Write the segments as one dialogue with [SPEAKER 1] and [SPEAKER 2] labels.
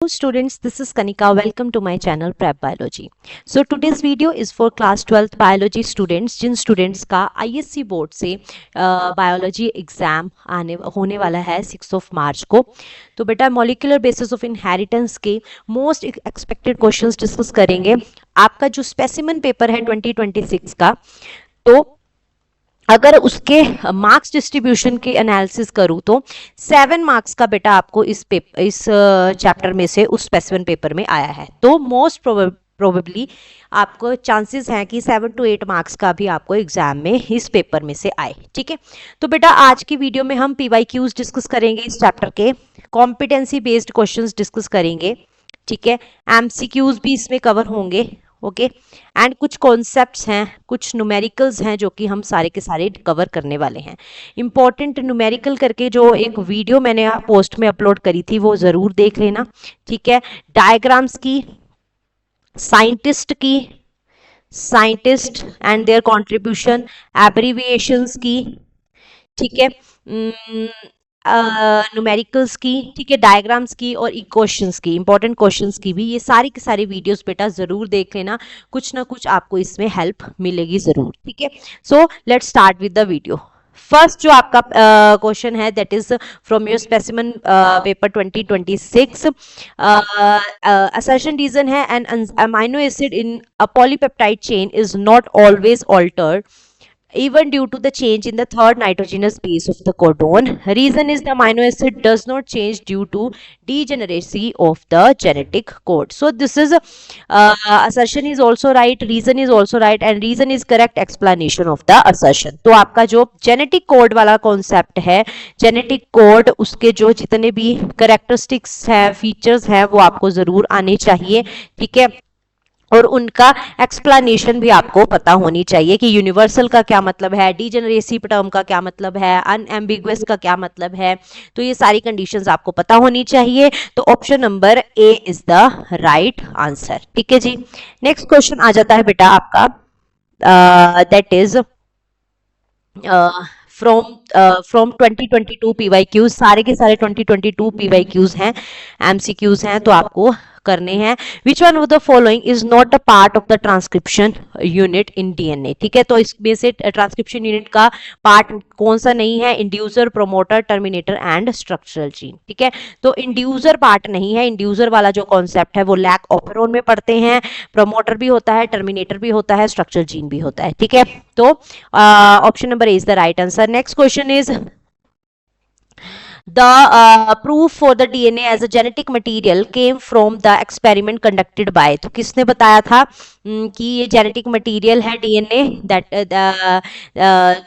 [SPEAKER 1] Students, this is Kanika. Welcome to my channel Prep Biology. So today's video is for class 12th biology students, Jin students का ISC board से biology exam होने वाला है 6 मार्च को। तो बेटा molecular basis of inheritance के most expected questions discuss करेंगे। आपका जो स्पेसिमेन पेपर है 2026 का, तो अगर उसके मार्क्स डिस्ट्रीब्यूशन के एनालिसिस करूं तो 7 मार्क्स का बेटा आपको इस चैप्टर में से उस स्पेसिमेन पेपर में आया है। तो मोस्ट प्रोबेबली आपको चांसेस हैं कि 7 to 8 मार्क्स का भी आपको एग्जाम में इस पेपर में से आए। ठीक है, तो बेटा आज की वीडियो में हम PYQs डिस्कस करेंगे, इस चैप्टर के कॉम्पिटेंसी बेस्ड क्वेश्चंस डिस्कस करेंगे। ठीक है, MCQs भी इसमें कवर होंगे। ओके, एंड कुछ कॉन्सेप्ट्स हैं, कुछ न्यूमेरिकल्स हैं जो कि हम सारे के सारे कवर करने वाले हैं। इंपॉर्टेंट न्यूमेरिकल करके जो एक वीडियो मैंने पोस्ट में अपलोड करी थी वो ज़रूर देख लेना। ठीक है, डायग्राम्स की, scientist and there contribution, abbreviations की, ठीक है, न्यूमेरिकल्स की, ठीक है, डायग्राम्स की और इक्वेशंस की, इंपॉर्टेंट क्वेश्चंस की भी, ये सारी की सारी वीडियोस बेटा जरूर देख लेना, कुछ ना कुछ आपको इसमें हेल्प मिलेगी जरूर। ठीक है, so let's start with the video. First जो आपका क्वेश्चन है that is from your specimen paper 2026। Assertion reason है an amino acid in a polypeptide chain is not always altered even due to the change in the third nitrogenous base of the codon. Reason is the amino acid does not change due to degeneracy of the genetic code. So this is assertion is also right, reason is also right, and reason is correct explanation of the assertion. तो आपका जो genetic code वाला concept है, genetic code उसके जो जितने भी characteristics है, features है, वो आपको जरूर आने चाहिए। ठीक है, और उनका एक्सप्लेनेशन भी आपको पता होनी चाहिए कि यूनिवर्सल का क्या मतलब है, डीजेनरेसी टर्म का क्या मतलब है, अनएम्बिगुअस का क्या मतलब है। तो ये सारी कंडीशंस आपको पता होनी चाहिए। तो option number A is the right answer. ठीक है जी, नेक्स्ट क्वेश्चन आ जाता है बेटा आपका, दैट इज फ्रॉम 2022 PYQs। सारे के सारे 2022 PYQs हैं, MCQs हैं, तो आपको करने हैं। Which one of the following is not a part of the transcription unit in DNA। ठीक है, तो इसमें से ट्रांसक्रिप्शन यूनिट का पार्ट कौन सा नहीं है? Inducer, promoter, terminator and structural gene. ठीक है, तो इंड्यूसर पार्ट नहीं है। इंड्यूसर वाला जो कॉन्सेप्ट है वो लैक ऑपरेरॉन में पढ़ते हैं। प्रोमोटर भी होता है, टर्मिनेटर भी होता है, स्ट्रक्चरल जीन भी होता है। ठीक है, तो option number A is the right answer. Next question is the proof for the DNA as a genetic material came from the experiment conducted by। तो किसने बताया था कि ये जेनेटिक मटेरियल है DNA? दैट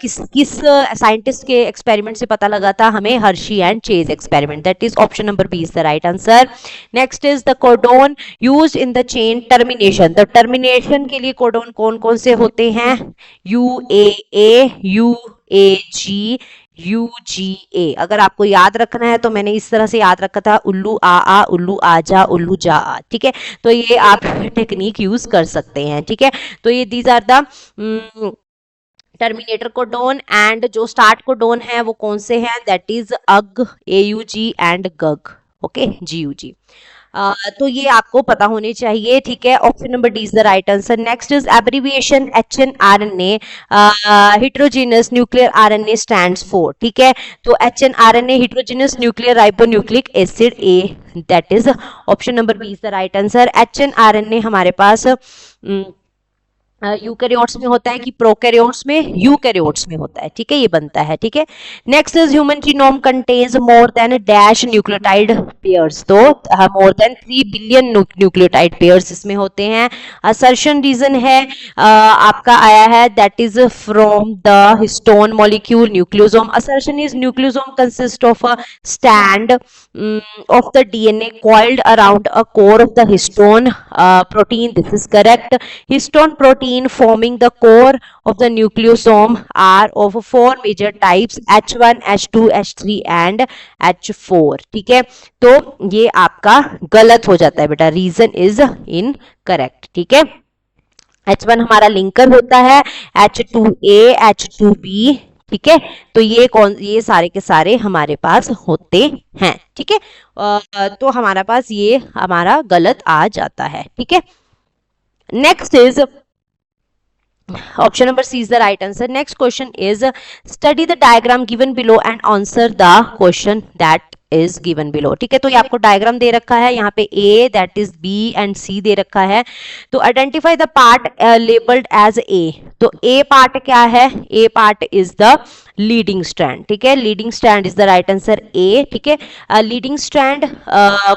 [SPEAKER 1] किस साइंटिस्ट के एक्सपेरिमेंट से पता लगा था हमें? Hershey and Chase experiment. That is option number B is the right answer. Next is the codon used in the chain termination. तो टर्मिनेशन के लिए कोडोन कौन कौन से होते हैं? UAA, UAG, UGA। अगर आपको याद रखना है तो मैंने इस तरह से याद रखा था, उल्लू आ, उल्लू आजा, उल्लू जा आ। ठीक है, तो ये आप टेक्निक यूज कर सकते हैं। ठीक है, तो ये these are the terminator codon, and जो स्टार्ट कोडोन है वो कौन से हैं? दैट इज अग, AUG, एंड गग, ओके, GUG। तो ये आपको पता होने चाहिए। ठीक है, option number D is the right answer. Next is abbreviation HNRNA, heterogeneous nuclear RNA stands for. ठीक है, तो HNRNA heterogeneous nuclear ribonucleic acid A, that is option number B is the right answer. HNRNA हमारे पास eukaryotes में होता है कि prokaryotes में? Eukaryotes में होता है। ठीक है, ये बनता है। ठीक है, next is human genome contains more than dash nucleotide pairs. तो more than 3 billion nucleotide pairs इसमें होते हैं। असर्शन रीजन है आपका आया है that is from the histone molecule nucleosome. Assertion is nucleosome consist of a strand of the DNA coiled around a core of the histone protein. This is correct. Histone protein forming the core of the nucleosome are of 4 major types: H1, H2, H3 and H4. ठीक है, तो ये आपका गलत हो जाता है बेटा, रीजन इज इनकरेक्ट। ठीक है, H1 हमारा लिंकर होता है, H2A, H2B। ठीक है, तो ये सारे के सारे हमारे पास होते हैं। ठीक है। तो हमारा पास ये हमारा गलत आ जाता है, ठीक है। Next is option number C is the right answer. Next question is study the diagram given below and answer the question that is given below. ठीक है, तो ये आपको डायग्राम दे रखा है, यहाँ पे A that is B and C दे रखा है। तो identify the part labeled as A। तो A part क्या है? A part is the leading strand, ठीक है। Leading strand is the right answer A, ठीक है। लीडिंग स्ट्रैंड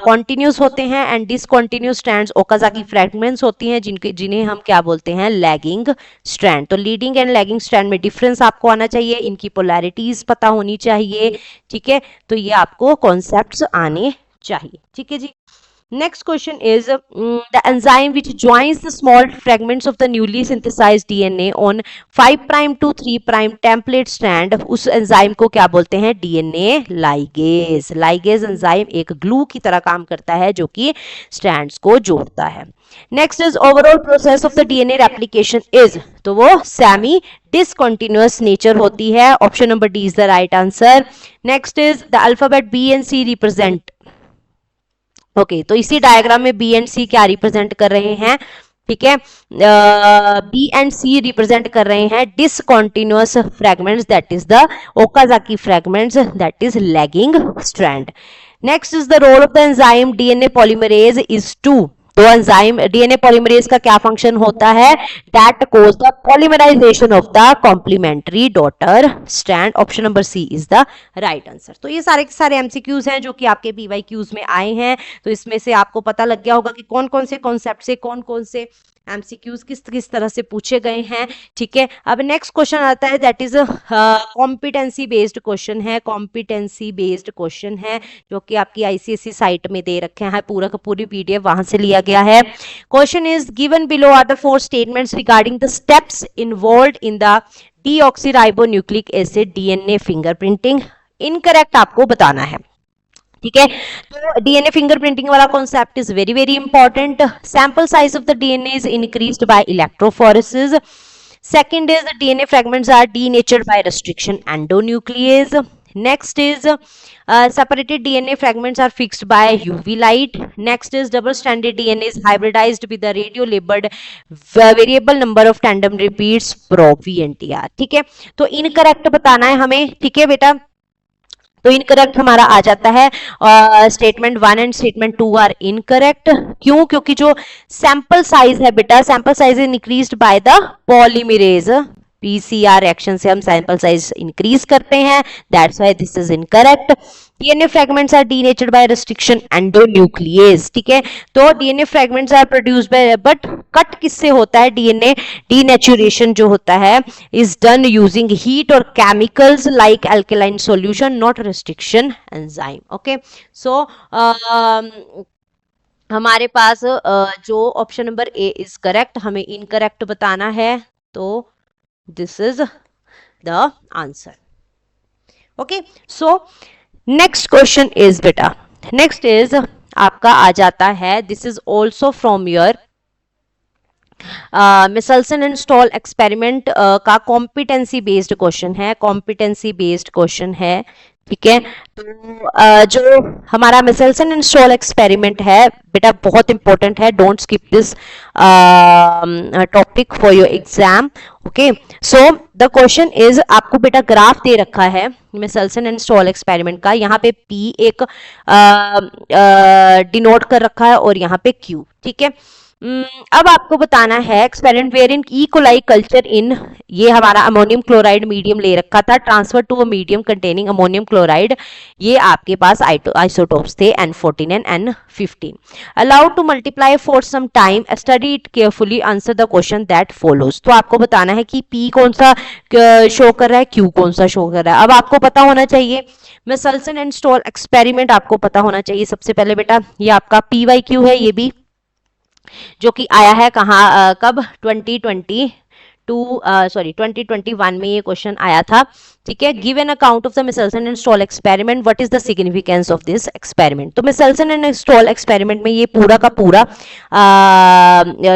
[SPEAKER 1] कॉन्टिन्यूस होते हैं and discontinuous strands Okazaki fragments होती हैं जिन्हें हम क्या बोलते हैं? Lagging strand. तो लीडिंग एंड लैगिंग स्ट्रैंड में डिफरेंस आपको आना चाहिए, इनकी पोलैरिटीज पता होनी चाहिए, ठीक है। तो ये आपको कॉन्सेप्ट्स आने चाहिए, ठीक है जी। Next question is the enzyme which joins the small fragments of the newly synthesized DNA on 5' to 3' template strand, उस एंजाइम को क्या बोलते हैं? DNA ligase। लाइगेज एंजाइम एक ग्लू की तरह काम करता है जो कि स्ट्रैंड्स को जोड़ता है। Next is overall process of the DNA replication is, तो वो सेमी डिसकंटिन्यूअस नेचर होती है। Option number D is the right answer. Next is the alphabet B and C represent, okay तो इसी डायग्राम में बी एंड सी क्या represent कर रहे हैं? ठीक है, बी एंड सी रिप्रेजेंट कर रहे हैं discontinuous fragments, that is the Okazaki fragments, that is lagging strand. Next is the role of the enzyme DNA polymerase is to, तो एंजाइम डीएनए पॉलीमरेज का क्या फंक्शन होता है? That cause the polymerization of the complementary daughter strand. Option number C is the right answer. तो ये सारे के सारे एमसीक्यूज हैं जो कि आपके पीवाईक्यूज में आए हैं, तो इसमें से आपको पता लग गया होगा कि कौन कौन से कॉन्सेप्ट से कौन कौन से एमसीक्यूज किस किस तरह से पूछे गए हैं, ठीक है। अब नेक्स्ट क्वेश्चन आता है, that is competency based question है। कॉम्पिटेंसी बेस्ड क्वेश्चन है जो कि आपकी आईसीएसई साइट में दे रखे हैं, पूरा का पूरी पीडीएफ वहां से लिया गया है। Question is given below are the 4 statements regarding the steps involved in the deoxyribonucleic acid DNA fingerprinting. Incorrect आपको बताना है, ठीक है। तो डीएनए फिंगरप्रिंटिंग वाला concept is very very important. Sample size of the DNA is increased by electrophoresis. Second is DNA fragments are denatured by restriction endonuclease. Next is separated DNA fragments are fixed by UV light. Next is double stranded DNA is hybridized with the radio labeled variable number of tandem repeats PRO-VNTR, ठीक है। तो incorrect बताना है हमें, ठीक है बेटा। तो इनकरेक्ट हमारा आ जाता है statement 1 and statement 2 are incorrect. क्यों? क्योंकि जो सैंपल साइज है बेटा, sample size is increased by the polymerase. PCR reaction से हम सैंपल साइज इंक्रीज करते हैं, that's why this is incorrect. DNA fragments are denatured by restriction endonuclease, ठीक है। तो DNA fragments are produced by, but cut किससे होता है? डीएनए डीनेचुरेशन जो होता है इज डन यूजिंग हीट और chemicals like alkaline solution, not restriction enzyme, okay. So हमारे पास जो option number A is correct, हमें इनकरेक्ट बताना है, तो this is the answer, okay. So next question is बेटा, नेक्स्ट इज आपका आ जाता है, this is also from your Meselson and Stahl experiment का कॉम्पिटेंसी बेस्ड क्वेश्चन है, कॉम्पिटेंसी बेस्ड क्वेश्चन है, ठीक है। तो जो हमारा मिसल्सन एंड स्टॉल एक्सपेरिमेंट है बेटा बहुत इंपॉर्टेंट है, don't skip this topic for your exam, okay. So the question is, आपको बेटा ग्राफ दे रखा है मिसल्सन एंड स्टॉल एक्सपेरिमेंट का, यहाँ पे P एक डिनोट कर रखा है और यहाँ पे Q, ठीक है। अब आपको बताना है experiment where in E coli culture in, ये हमारा अमोनियम क्लोराइड मीडियम ले रखा था, transfer to a medium containing ammonium chloride, ये आपके पास आइसोटोप्स थे N14 and N15। Allowed to multiply for some time, study it carefully, answer the question that follows. तो आपको बताना है कि P कौन सा शो कर रहा है, Q कौन सा शो कर रहा है। अब आपको पता होना चाहिए मिसल्सन एंड स्टॉल एक्सपेरिमेंट, आपको पता होना चाहिए सबसे पहले बेटा, ये आपका PYQ है, ये भी जो कि आया है कहाँ कब 2022 2021 में ये क्वेश्चन आया था, ठीक है। Give an account of the Meselson and Stahl experiment, what is the significance of this experiment. तो मिसेल्सन एंड स्टॉल एक्सपेरिमेंट में ये पूरा का पूरा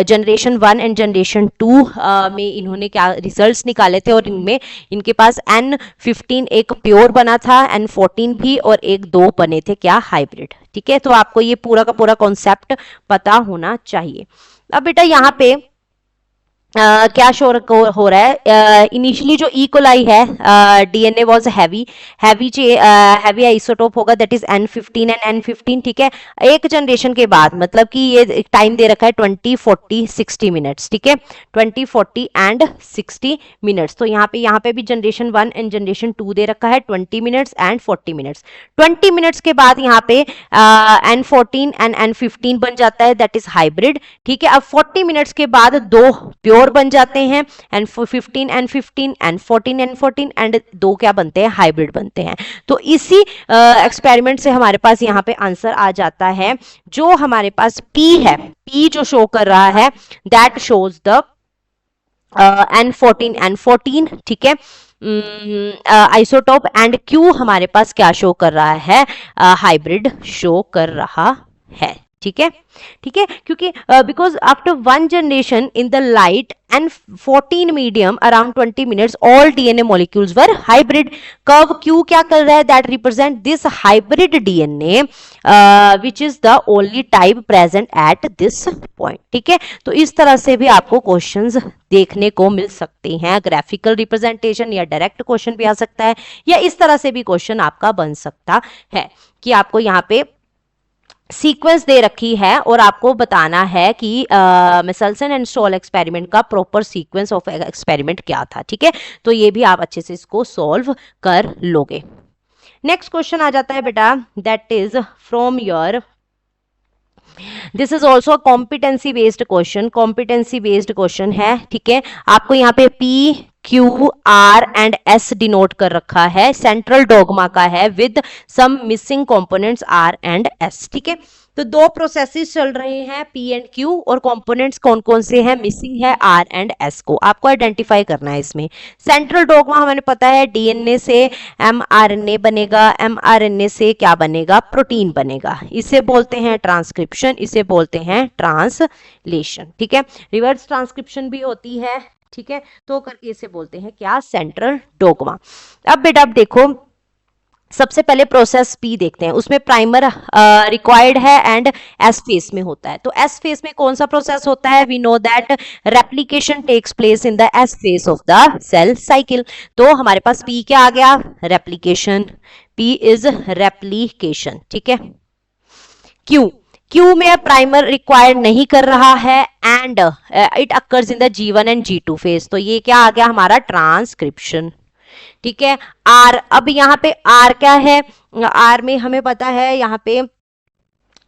[SPEAKER 1] जनरेशन 1 एंड जनरेशन 2 में इन्होंने क्या रिजल्ट्स निकाले थे, और इनमें इनके पास N15 एक प्योर बना था, N14 भी, और एक 2 बने थे क्या, हाइब्रिड, ठीक है। तो आपको ये पूरा का पूरा कॉन्सेप्ट पता होना चाहिए। अब बेटा यहाँ पे क्या शो हो रहा है, इनिशियली जो इकोलाई है, डीएनए वाज हैवी आइसोटोप होगा, that is N15 and N15, ठीक है। एक जनरेशन के बाद, मतलब कि ये टाइम दे रखा है 20, 40, 60 मिनट्स, ठीक है, 20, 40 एंड 60 मिनट्स। तो यहाँ पे भी जनरेशन 1 एंड जनरेशन 2 दे रखा है 20 मिनट्स एंड 40 मिनट्स। 20 मिनट्स के बाद यहाँ पे N14 एंड N15 बन जाता है, दैट इज हाइब्रिड, ठीक है। अब 40 मिनट्स के बाद 2 प्योर बन जाते हैं, N15 N15, N14 N14, and 2 क्या बनते हैं, हाइब्रिड बनते हैं। तो इसी एक्सपेरिमेंट से हमारे पास यहाँ पे आंसर आ जाता है, जो हमारे पास P है, P जो शो कर रहा है, दैट शोज द N14, ठीक है, आइसोटोप, एंड Q हमारे पास क्या शो कर रहा है, हाइब्रिड शो कर रहा है, ठीक है, ठीक है। क्योंकि because after 1 generation in the light N14 medium around 20 minutes all DNA molecules were hybrid. Curve Q क्या कर रहा है, that represent this hybrid DNA which is the only type present at this point, ठीक है। तो इस तरह से भी आपको क्वेश्चंस देखने को मिल सकते हैं, ग्राफिकल रिप्रेजेंटेशन, या डायरेक्ट क्वेश्चन भी आ सकता है, या इस तरह से भी क्वेश्चन आपका बन सकता है कि आपको यहाँ पे सीक्वेंस दे रखी है और आपको बताना है कि मिसेल्सन एंड स्टॉल एक्सपेरिमेंट का प्रॉपर सीक्वेंस ऑफ एक्सपेरिमेंट क्या था, ठीक है। तो ये भी आप अच्छे से इसको सॉल्व कर लोगे। नेक्स्ट क्वेश्चन आ जाता है बेटा, that is from your, this is also competency based question, competency based question है, ठीक है। आपको यहाँ पे P, Q, R and S denote कर रखा है, सेंट्रल डोगमा का है, with some missing components R and S, ठीक है। तो 2 प्रोसेसेस चल रहे हैं, P एंड Q, और कंपोनेंट्स कौन कौन से हैं, मिसिंग है R एंड S को आपको आइडेंटिफाई करना है इसमें। सेंट्रल डोगमा हमें पता है, डीएनए से mRNA बनेगा, mRNA से क्या बनेगा, प्रोटीन बनेगा, इसे बोलते हैं ट्रांसक्रिप्शन, इसे बोलते हैं ट्रांसलेशन, ठीक है। रिवर्स ट्रांसक्रिप्शन भी होती है, ठीक है, तो करके इसे बोलते हैं क्या, सेंट्रल डोगमा। अब बेटा अब देखो, सबसे पहले प्रोसेस P देखते हैं, उसमें प्राइमर रिक्वायर्ड है एंड S फेस में होता है। तो S फेस में कौन सा प्रोसेस होता है, we know that replication takes place in the S phase of the cell cycle. तो हमारे पास P क्या आ गया, रेप्लिकेशन, P इज रेप्लिकेशन, ठीक है। Q में प्राइमर रिक्वायर्ड नहीं कर रहा है, and it occurs in the G1 and G2 phase, तो ये क्या आ गया हमारा, ट्रांसक्रिप्शन, ठीक है। R, अब यहाँ पे R क्या है, R में हमें पता है यहाँ पे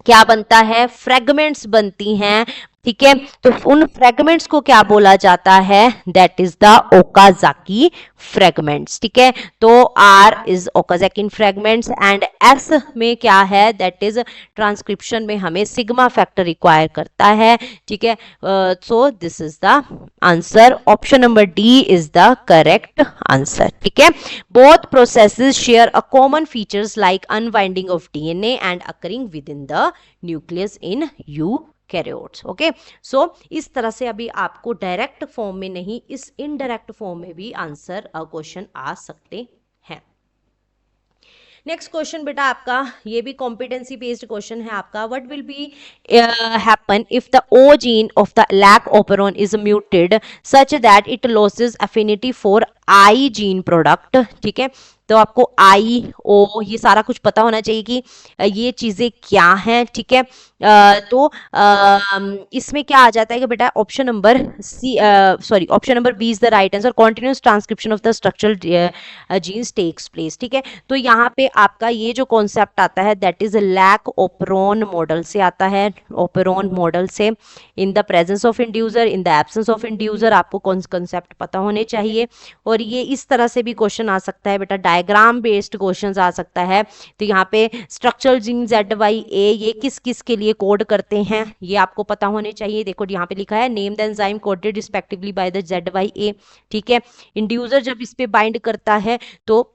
[SPEAKER 1] क्या बनता है, फ्रेगमेंट्स बनती हैं, ठीक है। तो उन फ्रेगमेंट्स को क्या बोला जाता है, that is the Okazaki fragments, ठीक है। तो R is Okazaki fragments, and S में क्या है, दैट इज ट्रांसक्रिप्शन में हमें सिग्मा फैक्टर रिक्वायर करता है, ठीक है। So this is the answer, option number D is the correct answer, ठीक है। Both processes share a common features like unwinding of DNA and occurring within the nucleus in eukaryotes, okay. So इस तरह से अभी आपको direct form में नहीं, इस इनडायरेक्ट फॉर्म में भी आंसर क्वेश्चन आ सकते हैं। नेक्स्ट क्वेश्चन बेटा आपका, ये भी कॉम्पिटेंसी बेस्ड क्वेश्चन है आपका, what will be happen if the O gene of the lac operon is muted such that it loses affinity for I gene product, ठीक है। तो आपको I, O ये सारा कुछ पता होना चाहिए कि ये चीजें क्या हैं, ठीक है। तो इसमें क्या आ जाता है कि बेटा option number option number B is the right answer, continuous transcription of the structural genes takes place, ठीक है। तो यहाँ पे आपका ये जो कॉन्सेप्ट आता है, that is lac operon model से आता है, ओपरॉन मॉडल से, in the presence of inducer, in the absence of inducer, आपको कॉन्सेप्ट पता होने चाहिए। और ये इस तरह से भी क्वेश्चन आ सकता है बेटा, डायग्राम बेस्ड क्वेश्चंस आ सकता है। तो यहाँ पे स्ट्रक्चरल जीन ZYA ये किस किस के लिए कोड करते हैं ये आपको पता होने चाहिए। देखो यहाँ पे लिखा है name the enzyme coded respectively by the ZYA, ठीक है। इंड्यूसर जब इस पे बाइंड करता है तो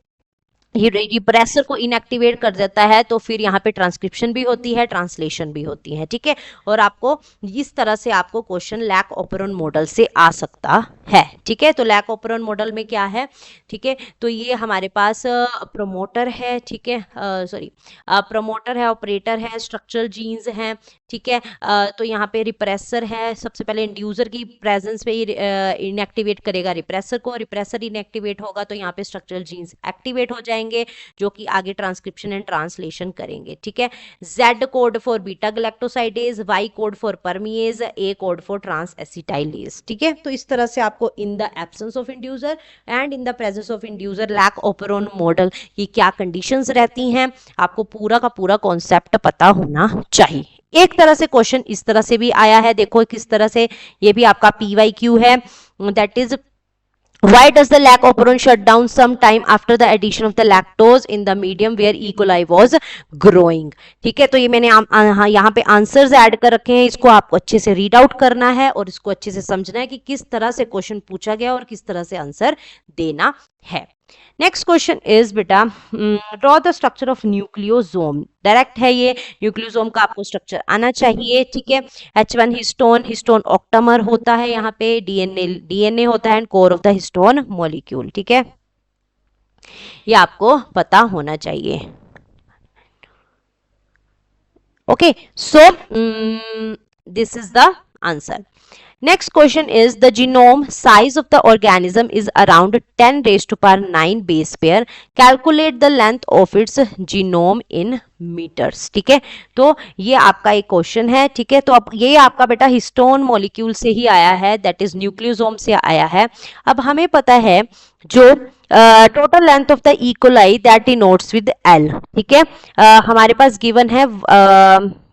[SPEAKER 1] ये रिप्रेसर को इनएक्टिवेट कर देता है, तो फिर यहाँ पे ट्रांसक्रिप्शन भी होती है, ट्रांसलेशन भी होती है, ठीक है। और आपको इस तरह से आपको क्वेश्चन लैक ऑपरेंड मॉडल से आ सकता है, ठीक है। तो लैक ऑपरेंड मॉडल में क्या है, ठीक है, तो ये हमारे पास प्रोमोटर है, ठीक है, सॉरी प्रोमोटर है, ऑपरेटर है, स्ट्रक्चरल जीन्स हैं, ठीक है। तो यहाँ पे रिप्रेसर है, सबसे पहले इंड्यूसर की प्रेजेंस पे इनएक्टिवेट करेगा रिप्रेसर को, रिप्रेसर इनएक्टिवेट होगा तो यहाँ पे स्ट्रक्चरल जीन्स एक्टिवेट हो जाएंगे जो कि आगे ट्रांसक्रिप्शन एंड ट्रांसलेशन करेंगे, ठीक है। Z code for beta galactosidase, Y code for permease, A code for trans acetylase, ठीक है। तो इस तरह से आपको in the absence of inducer and in the presence of inducer lac operon model की क्या कंडीशंस रहती हैं आपको पूरा का पूरा कॉन्सेप्ट पता होना चाहिए। एक तरह से क्वेश्चन इस तरह से भी आया है, देखो किस तरह से, ये भी आपका PYQ है, that is why does the lac operon shut down some time after the addition of the lactose in the medium where E. coli was growing, ठीक है। तो ये मैंने यहाँ पे आंसर्स ऐड कर रखे हैं, इसको आपको अच्छे से रीड आउट करना है और इसको अच्छे से समझना है कि किस तरह से क्वेश्चन पूछा गया और किस तरह से आंसर देना है। नेक्स्ट क्वेश्चन इज बेटा draw the structure of nucleosome, direct है ये, न्यूक्लियोसोम का आपको स्ट्रक्चर आना चाहिए, ठीक है। H1 हिस्टोन, हिस्टोन ऑक्टामर होता है, यहाँ पे डीएनए होता है and core of the histone molecule, ठीक है। ये आपको पता होना चाहिए। Okay, so this is the answer. Next question is the genome size of the organism is around 10 raised to power 9 base pair. Calculate the length of its genome in meters, ठीक है। तो ये आपका एक क्वेश्चन है, ठीक है। तो अब ये आपका बेटा हिस्टोन मॉलिक्यूल से ही आया है, दैट इज न्यूक्लियोसोम से आया है। अब हमें पता है जो total length of the E coli that denotes with L, ठीक है। हमारे पास गिवन है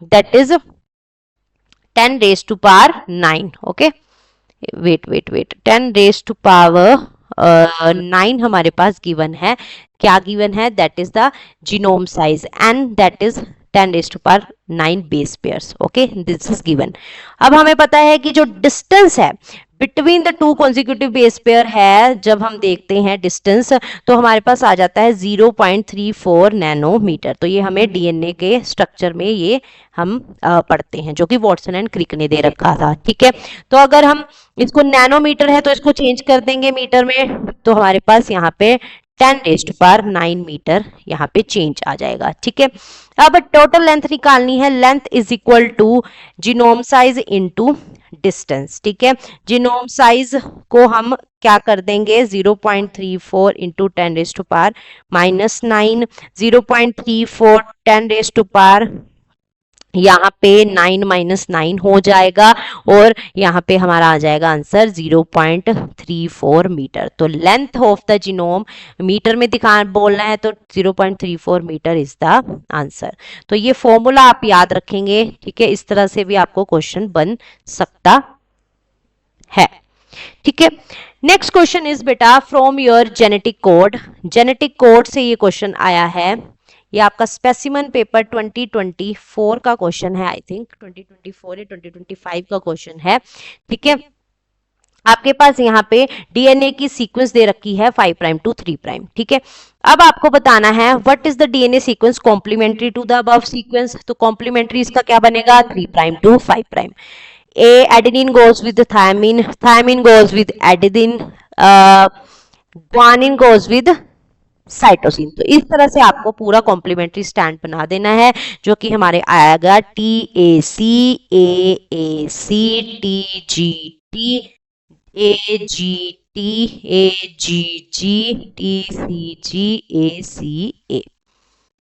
[SPEAKER 1] that is 10 raised to power 9, okay, wait 10 raised to power 9 हमारे पास गिवन है, क्या गिवन है, that is the genome size and that is 10 raised to power 9 base pairs, okay, this is given. अब हमें पता है कि जो डिस्टेंस है between the two consecutive base pair है, जब हम देखते हैं डिस्टेंस तो हमारे पास आ जाता है 0.34 नैनोमीटर। तो ये हमें डीएनए के स्ट्रक्चर में ये हम पढ़ते हैं जो कि वॉटसन एंड क्रिक ने दे रखा था, ठीक है। तो अगर हम इसको नैनोमीटर है तो इसको चेंज कर देंगे मीटर में, तो हमारे पास यहाँ पे 10 raised to power 9 मीटर यहाँ पे चेंज आ जाएगा, ठीक है। अब टोटल लेंथ निकालनी है, length is equal to genome size into distance, ठीक है। जीनोम साइज को हम क्या कर देंगे 0.34 into 10 raised to power -9, 0.34 10 raised to power यहाँ पे 9 - 9 हो जाएगा और यहाँ पे हमारा आ जाएगा आंसर 0.34 मीटर। तो length of the genome meter में बोलना है तो 0.34 मीटर इज द आंसर। तो ये फॉर्मूला आप याद रखेंगे, ठीक है। इस तरह से भी आपको क्वेश्चन बन सकता है, ठीक है। नेक्स्ट क्वेश्चन इज बेटा from your genetic code, genetic code से ये क्वेश्चन आया है, ये आपका स्पेसिमन पेपर 2024 का क्वेश्चन है, आई थिंक 2024 या 2025 का क्वेश्चन है, ठीक है। आपके पास यहाँ पे डीएनए की सीक्वेंस दे रखी है 5 प्राइम टू 3 प्राइम, ठीक है। अब आपको बताना है what is the DNA sequence complementary to the above sequence. तो कॉम्प्लीमेंट्री इसका क्या बनेगा 3 prime to 5 prime. A adenine goes with thymine, thymine goes with adenine, guanine goes with cytosine. तो इस तरह से आपको पूरा कॉम्प्लीमेंट्री स्टैंड बना देना है जो कि हमारे आएगा TAC, AAC, TGT, AGT, AGG, TCG, ACA।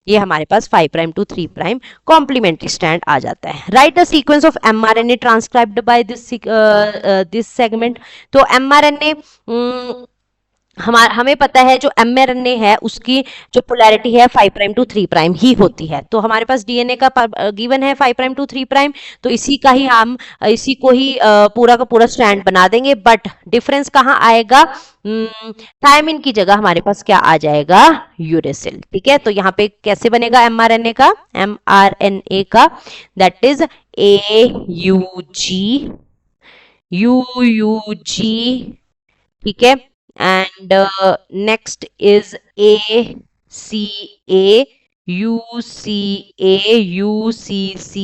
[SPEAKER 1] ये हमारे पास 5 prime to 3 prime complementary strand आ जाता है। Write the sequence of mRNA transcribed by this segment. तो mRNA हमें पता है जो mRNA है उसकी जो पोलैरिटी है 5 प्राइम टू 3 प्राइम ही होती है, तो हमारे पास डीएनए का गिवन है 5 प्राइम टू 3 प्राइम, तो इसी का ही हम इसी को ही पूरा का पूरा स्ट्रैंड बना देंगे, बट डिफरेंस कहाँ आएगा, थायमिन की जगह हमारे पास क्या आ जाएगा, यूरेसिल। ठीक है, तो यहाँ पे कैसे बनेगा mRNA का, दैट इज AUG, ठीक है, and next is ACA, UCA, UCC,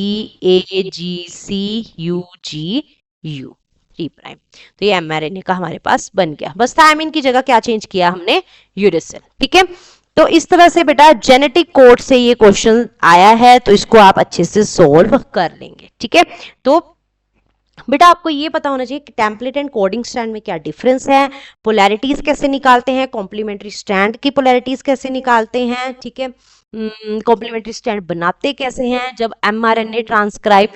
[SPEAKER 1] AGC, UGU 3 prime. तो ये mRNA का हमारे पास बन गया, बस थायमिन की जगह क्या चेंज किया हमने, यूरेसिल। ठीक है, तो इस तरह से बेटा जेनेटिक कोड से ये क्वेश्चन आया है, तो इसको आप अच्छे से सोल्व कर लेंगे। ठीक है, तो बेटा आपको ये पता होना चाहिए कि टेम्पलेट एंड कोडिंग स्ट्रैंड में क्या डिफरेंस है, पोलैरिटीज कैसे निकालते हैं, कॉम्प्लीमेंट्री स्ट्रैंड की पोलैरिटीज कैसे निकालते हैं, ठीक है, कॉम्प्लीमेंट्री स्ट्रैंड बनाते कैसे हैं, जब mRNA ट्रांसक्राइब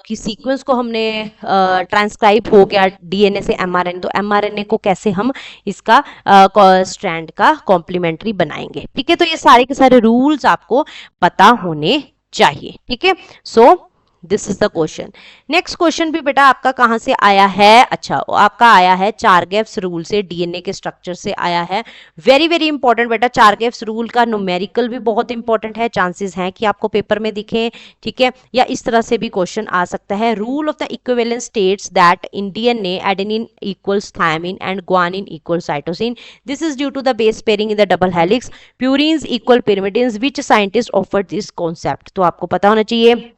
[SPEAKER 1] की सीक्वेंस को हमने ट्रांसक्राइब हो गया डीएनए से mRNA, तो mRNA को कैसे हम इसका स्ट्रैंड का कॉम्प्लीमेंट्री बनाएंगे। ठीक है, तो ये सारे के सारे रूल्स आपको पता होने चाहिए। ठीक है, so this is the question. Next question भी बेटा आपका कहां से आया है, अच्छा आपका आया है चारगेव्स रूल से, डीएनए के स्ट्रक्चर से आया है। वेरी वेरी इंपॉर्टेंट बेटा, चारगेव्स रूल का न्यूमेरिकल भी बहुत इंपॉर्टेंट है, चांसेस हैं कि आपको पेपर में दिखे। ठीक है, या इस तरह से भी क्वेश्चन आ सकता है, rule of the equivalence states that in DNA adenine equals thymine and guanine equal cytosine, this is due to the base pairing in the double helix, purines equal pyrimidines, which scientist offered this concept. तो आपको पता होना चाहिए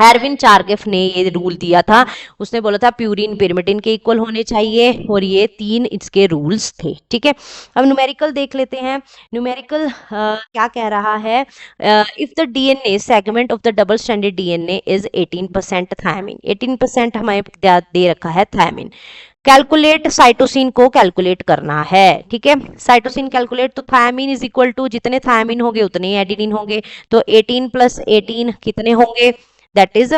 [SPEAKER 1] Irwin Chargaff ने ये rule दिया था, उसने बोला था प्यूरिन पिरिमिडिन के इक्वल होने चाहिए, और ये 3 इसके रूल्स थे। ठीक है, अब न्यूमेरिकल देख लेते हैं। न्यूमेरिकल क्या कह रहा है, if the DNA segment of the double stranded DNA is 18% thymine, 18% हमें दे रखा है थायमिन, कैलकुलेट साइटोसिन को कैलकुलेट करना है। ठीक है, साइटोसिन कैलकुलेट, तो थायमिन इज इक्वल टू जितने थायमिन होंगे उतने ही एडेनिन होंगे, तो 18 + 18 कितने होंगे, दैट इज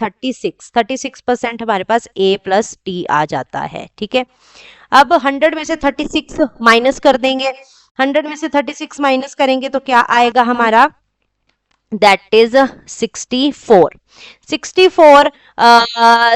[SPEAKER 1] 36% हमारे पास A + T आ जाता है। ठीक है, अब 100 में से 36 माइनस कर देंगे, 100 में से 36 माइनस करेंगे तो क्या आएगा हमारा, that is 64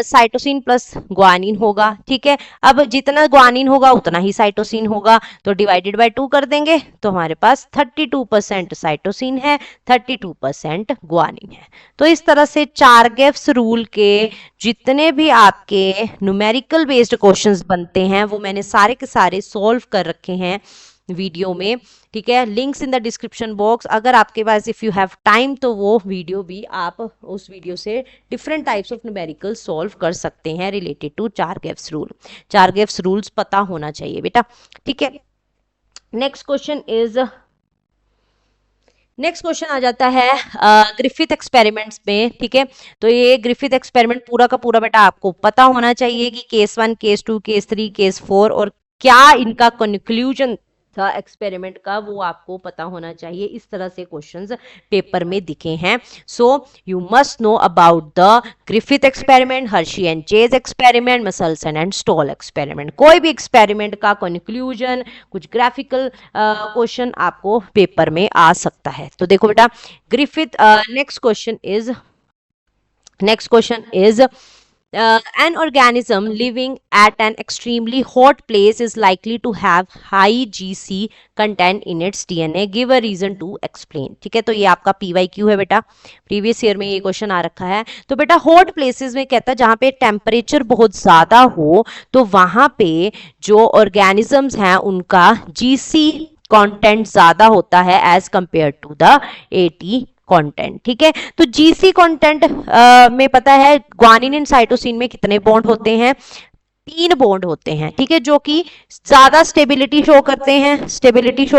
[SPEAKER 1] cytosine plus guanine होगा। ठीक है, अब जितना ग्वानिन होगा उतना ही साइटोसिन होगा, तो डिवाइडेड बाय 2 कर देंगे, तो हमारे पास 32% साइटोसिन है, 32% ग्वानिन है। तो इस तरह से चारगेव्स रूल के जितने भी आपके न्यूमेरिकल बेस्ड क्वेश्चंस बनते हैं वो मैंने सारे के सारे सॉल्व कर रखे हैं वीडियो में। ठीक है, links in the description box, अगर आपके पास इफ यू हैव टाइम तो वो वीडियो भी आप उस वीडियो से different types of numerical solve कर सकते हैं रिलेटेड टू चारगेव्स रूल। चारगेव्स रूल्स पता होना चाहिए बेटा। ठीक है, नेक्स्ट क्वेश्चन आ जाता है ग्रिफिथ एक्सपेरिमेंट्स में। ठीक है, तो ये ग्रिफिथ एक्सपेरिमेंट पूरा का पूरा बेटा आपको पता होना चाहिए कि केस 1, केस 2, केस 3, केस 4 और क्या इनका कंक्लूजन था एक्सपेरिमेंट का, वो आपको पता होना चाहिए। इस तरह से क्वेश्चंस पेपर में दिखे हैं। So you must know about the Griffith experiment, Hershey and Chase experiment, Meselson and Stahl experiment. कोई भी एक्सपेरिमेंट का कंक्लूजन, कुछ ग्राफिकल क्वेश्चन आपको पेपर में आ सकता है। तो देखो बेटा, Griffith next question is an organism living at an extremely hot place is likely to have high GC content in its DNA. Give a reason to explain. ठीक है, तो ये आपका PYQ है बेटा, प्रीवियस ईयर में ये क्वेश्चन आ रखा है। तो बेटा हॉट प्लेसेस में कहता है जहां पे टेम्परेचर बहुत ज्यादा हो, तो वहां पे जो ऑर्गेनिजम्स हैं उनका GC कंटेंट ज्यादा होता है as compare to the AT content. ठीक है, तो जीसी कंटेंट में पता है ग्वानिन एंड साइटोसिन में कितने बॉन्ड होते हैं, 3 बॉन्ड होते हैं। ठीक है, जो कि ज्यादा स्टेबिलिटी शो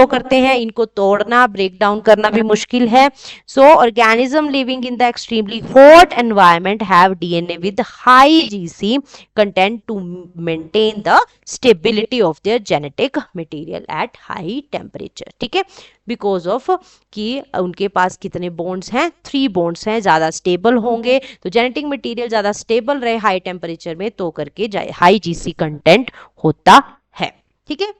[SPEAKER 1] करते हैं, इनको तोड़ना, ब्रेक डाउन करना भी मुश्किल है। So organism living in the extremely hot environment have DNA with high GC content to maintain the stability of their genetic material at high temperature. ठीक है, बिकॉज ऑफ कि उनके पास कितने बॉन्ड्स हैं, 3 बॉन्ड्स हैं, ज़्यादा स्टेबल होंगे, तो जेनेटिक मटेरियल ज़्यादा स्टेबल रहे हाई टेम्परेचर में तो करके हाई जीसी कंटेंट होता है। ठीक है,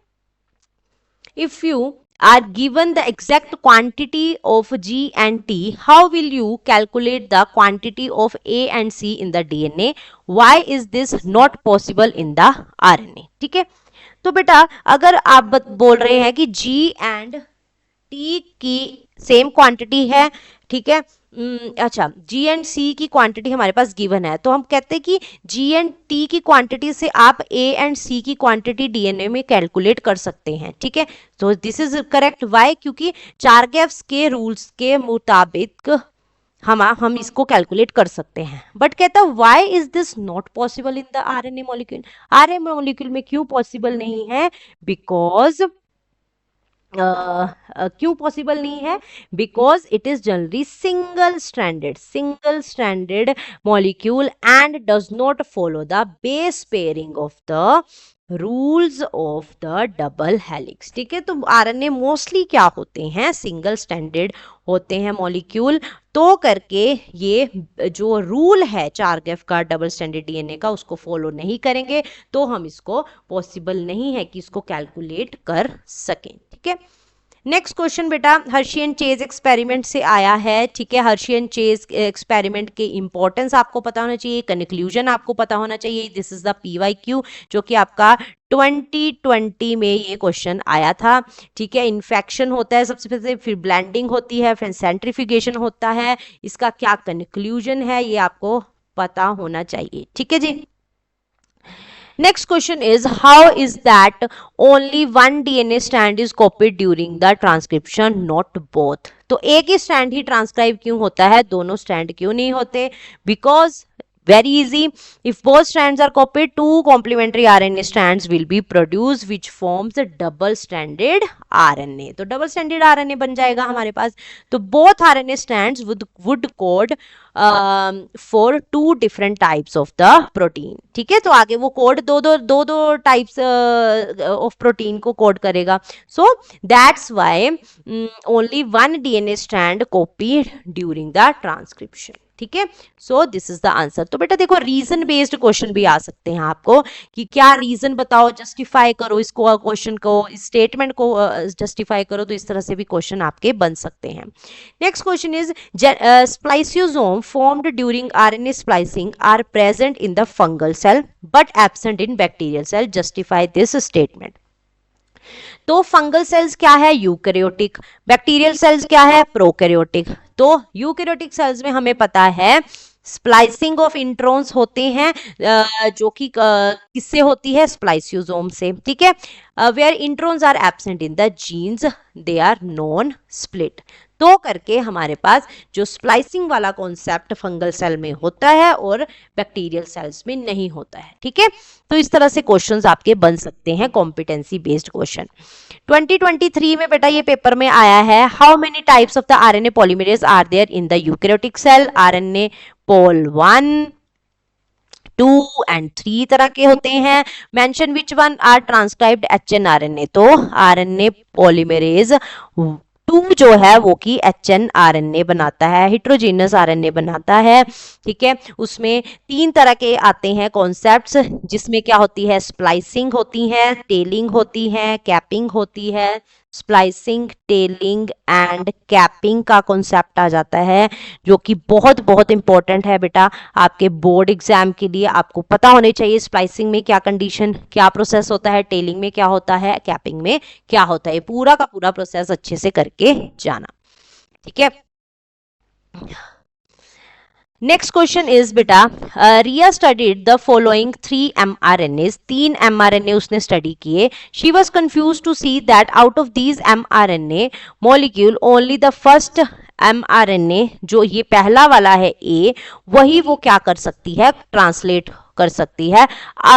[SPEAKER 1] if you are given the exact quantity of G and T, how will you calculate the quantity of A and C in the DNA? Why is this not possible in the RNA? ठीक है, तो बेटा अगर आप बोल रहे हैं कि G and T की सेम क्वांटिटी है, ठीक है, अच्छा जी एंड सी की क्वांटिटी हमारे पास गिवन है, तो हम कहते हैं कि जी एंड टी की क्वांटिटी से आप ए एंड सी की क्वांटिटी डीएनए में कैलकुलेट कर सकते हैं। ठीक है, तो दिस इज करेक्ट। वाई? क्योंकि चारगेव्स के रूल्स के मुताबिक हम इसको कैलकुलेट कर सकते हैं। बट कहता है why is this not possible in the RNA molecule? RNA molecule में क्यों पॉसिबल नहीं है? बिकॉज क्यों पॉसिबल नहीं है? Because it is generally single stranded molecule and does not follow the base pairing of the rules of the double helix. ठीक है, तो आरएनए मोस्टली क्या होते हैं? सिंगल स्ट्रैंडेड होते हैं मॉलिक्यूल, तो करके ये जो रूल है चारगेफ का डबल स्ट्रैंडेड डीएनए का उसको फॉलो नहीं करेंगे, तो हम इसको पॉसिबल नहीं है कि इसको कैलकुलेट कर सकें। ठीक है, नेक्स्ट क्वेश्चन बेटा हर्शी एंड चेज एक्सपेरिमेंट से आया है। ठीक है, हर्शी एंड चेज एक्सपेरिमेंट के इंपॉर्टेंस आपको पता होना चाहिए, कंक्लूजन आपको पता होना चाहिए। दिस इज द पीवाईक्यू जो कि आपका 2020 में ये क्वेश्चन आया था। ठीक है, इन्फेक्शन होता है सबसे पहले, फिर ब्लेंडिंग होती है, फिर सेंट्रीफ्यूगेशन होता है, इसका क्या कंक्लूजन है ये आपको पता होना चाहिए। ठीक है जी। Next question is, how is that only one DNA strand is copied during the transcription, not both? तो एक ही स्ट्रैंड ही ट्रांसक्राइब क्यों होता है, दोनों स्ट्रैंड क्यों नहीं होते? Because very easy, if both strands are copied, two complementary RNA strands will be produced which forms a double stranded RNA. तो double stranded RNA बन जाएगा हमारे पास। तो both RNA strands would code for two different types of the protein। ठीक है, तो आगे वो कोड दो टाइप्स ऑफ प्रोटीन को कोड करेगा। so that's why only one DNA strand copied during the transcription। ठीक है, so this is the answer. तो बेटा देखो रीजन बेस्ड क्वेश्चन भी आ सकते हैं आपको कि क्या रीजन बताओ, जस्टिफाई करो इसको, क्वेश्चन को, स्टेटमेंट को जस्टिफाई करो, तो इस तरह से भी क्वेश्चन आपके बन सकते हैं। Next question is, spliceosome formed during RNA splicing are present in the fungal cell but absent in bacterial cell, justify this statement. तो फंगल सेल्स क्या है? यूकैरियोटिक। बैक्टीरियल सेल्स क्या है? प्रोकैरियोटिक। तो यूकैरियोटिक सेल्स में हमें पता है स्प्लाइसिंग ऑफ इंट्रॉन्स होते हैं, जो कि किससे होती है? स्प्लाइसियोसोम से। ठीक है, where introns are absent in the genes they are non split. तो करके हमारे पास जो स्प्लाइसिंग वाला कॉन्सेप्ट फंगल सेल में होता है और बैक्टीरियल सेल्स में नहीं होता है। ठीक है, तो इस तरह से क्वेश्चंस आपके बन सकते हैं, कॉम्पिटेंसी बेस्ड क्वेश्चन। 2023 में बेटा ये पेपर में आया है, how many types of the RNA polymerase are there in the eukaryotic cell? RNA pol 1, 2 and 3 तरह के होते हैं। Mention which one are transcribed HNRNA? तो आरएनए पॉलीमरेज 2 जो है वो की HNRNA बनाता है, हेट्रोजीनस RNA बनाता है। ठीक है, उसमें 3 तरह के आते हैं कॉन्सेप्ट्स, जिसमें क्या होती है? स्प्लाइसिंग होती है, टेलिंग होती है, कैपिंग होती है। स्प्लाइसिंग, टेलिंग एंड कैपिंग का कॉन्सेप्ट आ जाता है, जो कि बहुत बहुत इंपॉर्टेंट है बेटा आपके बोर्ड एग्जाम के लिए। आपको पता होने चाहिए स्प्लाइसिंग में क्या कंडीशन, क्या प्रोसेस होता है, टेलिंग में क्या होता है, कैपिंग में क्या होता है, पूरा का पूरा प्रोसेस अच्छे से करके जाना। ठीक है, नेक्स्ट क्वेश्चन इज बेटा, Riya studied the following 3 mRNAs, 3 mRNA उसने स्टडी किए। She was confused to see that out of these mRNA molecule only the first mRNA जो ये पहला वाला है A, वही वो क्या कर सकती है? ट्रांसलेट कर सकती है,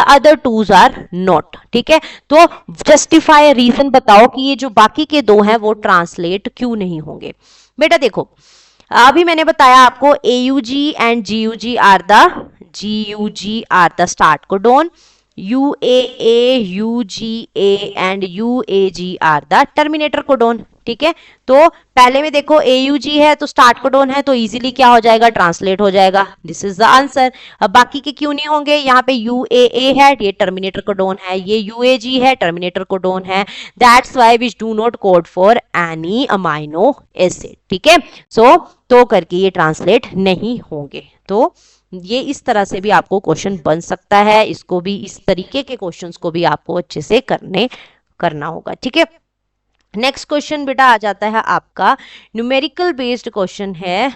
[SPEAKER 1] अदर टूज आर नॉट। ठीक है, तो जस्टिफाई, रीजन बताओ कि ये जो बाकी के 2 हैं वो ट्रांसलेट क्यों नहीं होंगे। बेटा देखो अभी मैंने बताया आपको AUG and GUG are the start codon, UAA, UGA and UAG are the terminator codon. ठीक है। तो पहले में देखो AUG है तो स्टार्ट कोडोन है, तो इजीली क्या हो जाएगा, ट्रांसलेट हो जाएगा। This is the answer. अब बाकी के क्यों नहीं होंगे, यहाँ पे UAA है, ये टर्मिनेटर कोडोन है, ये UAG है, टर्मिनेटर कोडोन है। That's why which do not code for any amino acid, ठीक है। सो तो करके ये ट्रांसलेट नहीं होंगे। तो ये इस तरह से भी आपको क्वेश्चन बन सकता है, इसको भी इस तरीके के क्वेश्चंस को भी आपको अच्छे से करना होगा, ठीक है। नेक्स्ट क्वेश्चन बेटा आ जाता है आपका न्यूमेरिकल बेस्ड क्वेश्चन है।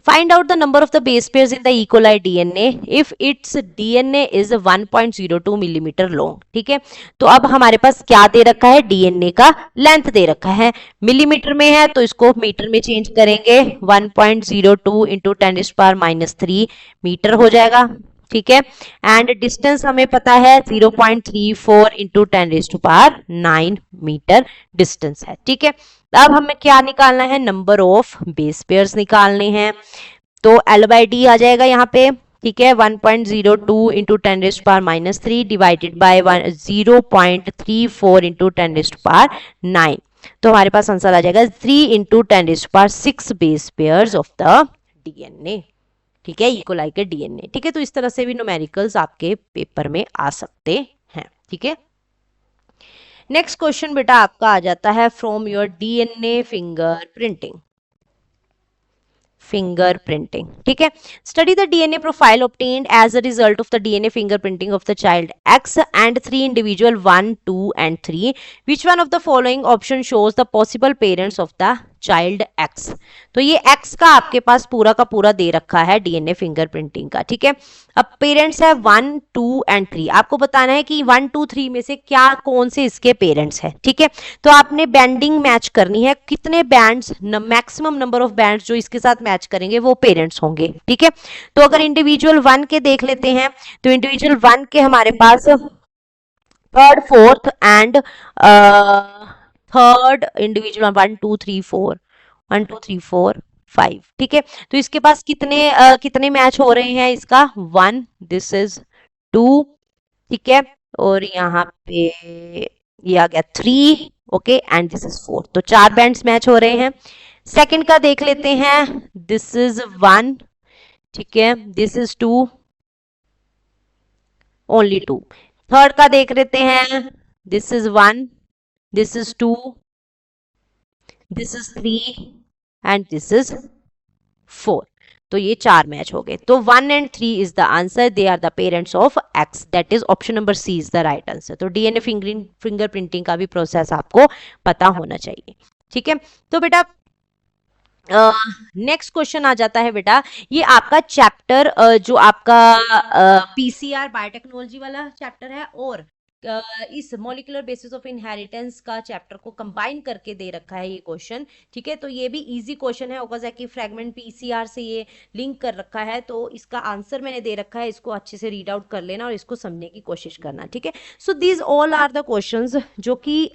[SPEAKER 1] Find out the number of the base pairs in the E. coli DNA if it's DNA is 1.02 millimetre long, ठीक है। तो अब हमारे पास क्या दे रखा है, DNA का लेंथ दे रखा है, मिलीमीटर में है तो इसको मीटर में चेंज करेंगे, 1.02 इंटू 10⁻³ मीटर हो जाएगा, ठीक है। एंड डिस्टेंस हमें पता है 0.34 इंटू 10⁹ मीटर डिस्टेंस है, ठीक है। अब हमें क्या निकालना है, नंबर ऑफ बेस पेयर्स निकालने हैं। तो L/D आ जाएगा यहाँ पे, ठीक है, 1.02 इंटू 10⁻³ डिवाइडेड बाय 0.34 इंटू 10⁹ तो हमारे पास आंसर आ जाएगा 3 into 10⁶ base pairs of the DNA, ठीक है, E. coli के DNA, ठीक है। तो इस तरह से भी न्यूमेरिकल्स आपके पेपर में आ सकते हैं, ठीक है। नेक्स्ट क्वेश्चन बेटा आपका आ जाता है फ्रॉम योर DNA फिंगरप्रिंटिंग, ठीक है। Study the DNA profile obtained as a result of the DNA fingerprinting of the child X and 3 individual 1, 2 and 3. Which one of the following option shows the possible parents of the child X? तो ये X का आपके पास पूरा का पूरा दे रखा है DNA fingerprinting का, ठीक है। अब पेरेंट्स है 1, 2 एंड 3, आपको बताना है कि 1, 2, 3 में से क्या कौन से इसके पेरेंट्स है, ठीक है। तो आपने बैंडिंग मैच करनी है, कितने bands, maximum number of bands जो इसके साथ मैच करेंगे वो पेरेंट्स होंगे, ठीक है। तो अगर इंडिविजुअल 1 के देख लेते हैं तो इंडिविजुअल 1 के हमारे पास third, fourth and third individual 1, 2, 3, 4, 1, 2, 3, 4, 5, ठीक है। तो इसके पास कितने मैच हो रहे हैं, इसका 1, दिस इज 2, ठीक है, और यहाँ पे ये आ गया 3, ओके, एंड दिस इज 4, तो 4 बैंड्स मैच हो रहे हैं। सेकंड का देख लेते हैं, दिस इज 1, ठीक है, दिस इज 2, ओनली 2। थर्ड का देख लेते हैं, this is 1, this is 2, this is 3 and this is 4, तो ये 4 मैच हो गए। तो 1 and 3 is the answer, they are the parents of X, that is option number C is the right answer। तो DNA फिंगरप्रिंटिंग का भी process आपको पता होना चाहिए, ठीक है। तो बेटा नेक्स्ट क्वेश्चन आ जाता है बेटा, ये आपका चैप्टर जो आपका PCR बायोटेक्नोलॉजी वाला चैप्टर है और इस मॉलिक्यूलर बेसिस ऑफ इनहेरिटेंस का चैप्टर को कंबाइन करके दे रखा है ये क्वेश्चन, ठीक है। तो ये भी इजी क्वेश्चन है, ओकाज़की फ्रैगमेंट PCR से ये लिंक कर रखा है, तो इसका आंसर मैंने दे रखा है, इसको अच्छे से रीड आउट कर लेना और इसको समझने की कोशिश करना, ठीक है। So these all are the questions जो कि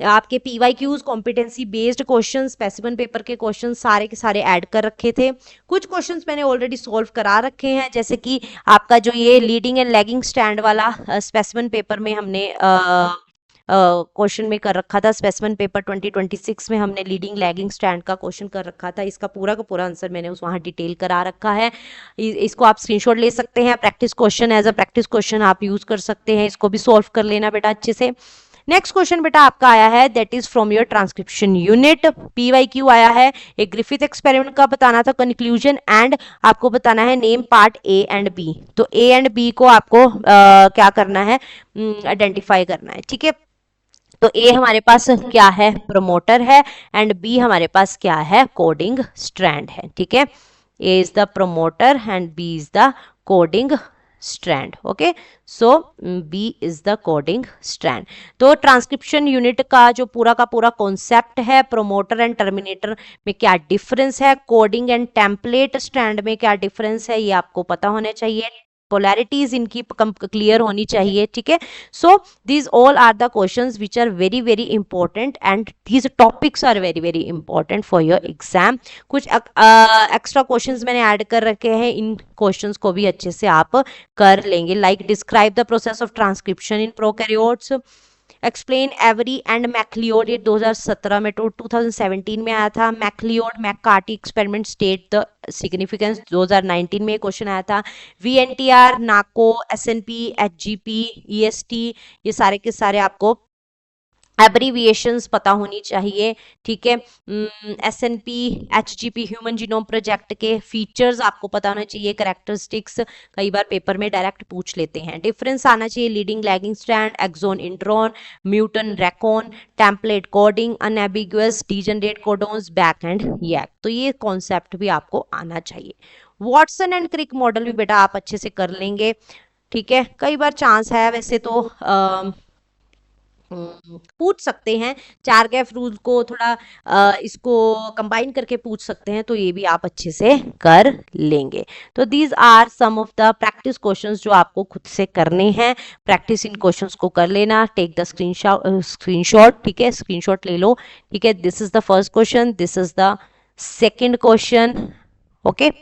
[SPEAKER 1] आपके PYQs competency based question, specimen paper के क्वेश्चन सारे के सारे ऐड कर रखे थे। कुछ क्वेश्चंस मैंने ऑलरेडी सॉल्व करा रखे हैं, जैसे कि आपका जो ये लीडिंग एंड लैगिंग स्टैंड वाला स्पेसिमन पेपर में हमने क्वेश्चन में कर रखा था। स्पेसिमन पेपर 2026 में हमने लीडिंग लैगिंग स्टैंड का क्वेश्चन कर रखा था, इसका पूरा का पूरा आंसर मैंने उस वहाँ डिटेल करा रखा है। इसको आप स्क्रीनशॉट ले सकते हैं, practice question as a practice question आप यूज कर सकते हैं, इसको भी सॉल्व कर लेना बेटा अच्छे से। नेक्स्ट क्वेश्चन बेटा आपका आया है, that is from your transcription unit, PYQ आया है, एक ग्रिफिथ एक्सपेरिमेंट का बताना था कंक्लूजन, एंड आपको बताना है name part A and B। तो A एंड B को आपको क्या करना है, आइडेंटिफाई करना है, ठीक है। तो A हमारे पास क्या है, प्रमोटर है, एंड B हमारे पास क्या है, कोडिंग स्ट्रैंड है, ठीक है। A is the promoter and B is the coding strand, okay. So B is the coding strand. तो ट्रांसक्रिप्शन यूनिट का जो पूरा का पूरा कॉन्सेप्ट है, प्रोमोटर एंड टर्मिनेटर में क्या डिफरेंस है, कोडिंग एंड टेम्पलेट स्ट्रैंड में क्या डिफरेंस है, ये आपको पता होना चाहिए, पोलैरिटीज इनकी क्लियर होनी चाहिए, ठीक है। So these all are the questions which are very very important and these topics are very very important for your exam. कुछ एक्स्ट्रा क्वेश्चंस मैंने ऐड कर रखे हैं, इन क्वेश्चंस को भी अच्छे से आप कर लेंगे। Like describe the process of transcription in prokaryotes, explain Avery and MacLeod, ये 2017 में, 2017 में आया था। MacLeod McCarty experiment state the significance, 2019 में क्वेश्चन आया था। VNTR, नाको, SNP, HGP, EST, ये सारे के सारे आपको एब्रीविएशंस पता होनी चाहिए, ठीक है। SNP, HGP human genome project के फीचर्स आपको पता होना चाहिए, करेक्टरिस्टिक्स कई बार पेपर में डायरेक्ट पूछ लेते हैं। डिफरेंस आना चाहिए, leading lagging strand, exon intron, muton recon, template coding, unambiguous, degenerate codons, back and yak, तो ये कॉन्सेप्ट भी आपको आना चाहिए। वॉटसन एंड क्रिक मॉडल भी बेटा आप अच्छे से कर लेंगे, ठीक है। कई बार चांस है वैसे तो पूछ सकते हैं, चार गैप रूल को थोड़ा इसको कंबाइन करके पूछ सकते हैं, तो ये भी आप अच्छे से कर लेंगे। तो these are some of the practice questions जो आपको खुद से करने हैं। प्रैक्टिस इन क्वेश्चंस को कर लेना, टेक द स्क्रीनशॉट, ठीक है, स्क्रीनशॉट ले लो, ठीक है। This is the first question, this is the second question, okay.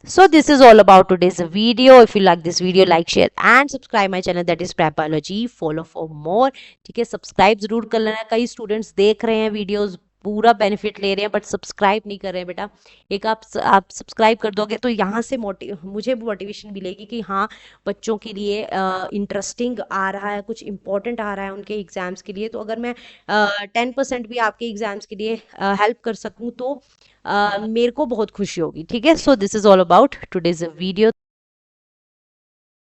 [SPEAKER 1] So this is all about today's video. If you like this video, like, share and subscribe my channel, that is Prep Biology. Follow for more, ठीक है। Subscribe जरूर कर लेना, कई students देख रहे हैं videos, पूरा बेनिफिट ले रहे हैं, बट सब्सक्राइब नहीं कर रहे हैं बेटा। एक आप सब्सक्राइब कर दोगे तो यहाँ से मुझे मोटिवेशन मिलेगी कि हाँ, बच्चों के लिए इंटरेस्टिंग आ रहा है, कुछ इंपॉर्टेंट आ रहा है उनके एग्जाम्स के लिए। तो अगर मैं 10% भी आपके एग्जाम्स के लिए हेल्प कर सकूँ तो मेरे को बहुत खुशी होगी, ठीक है। So this is all about today's video.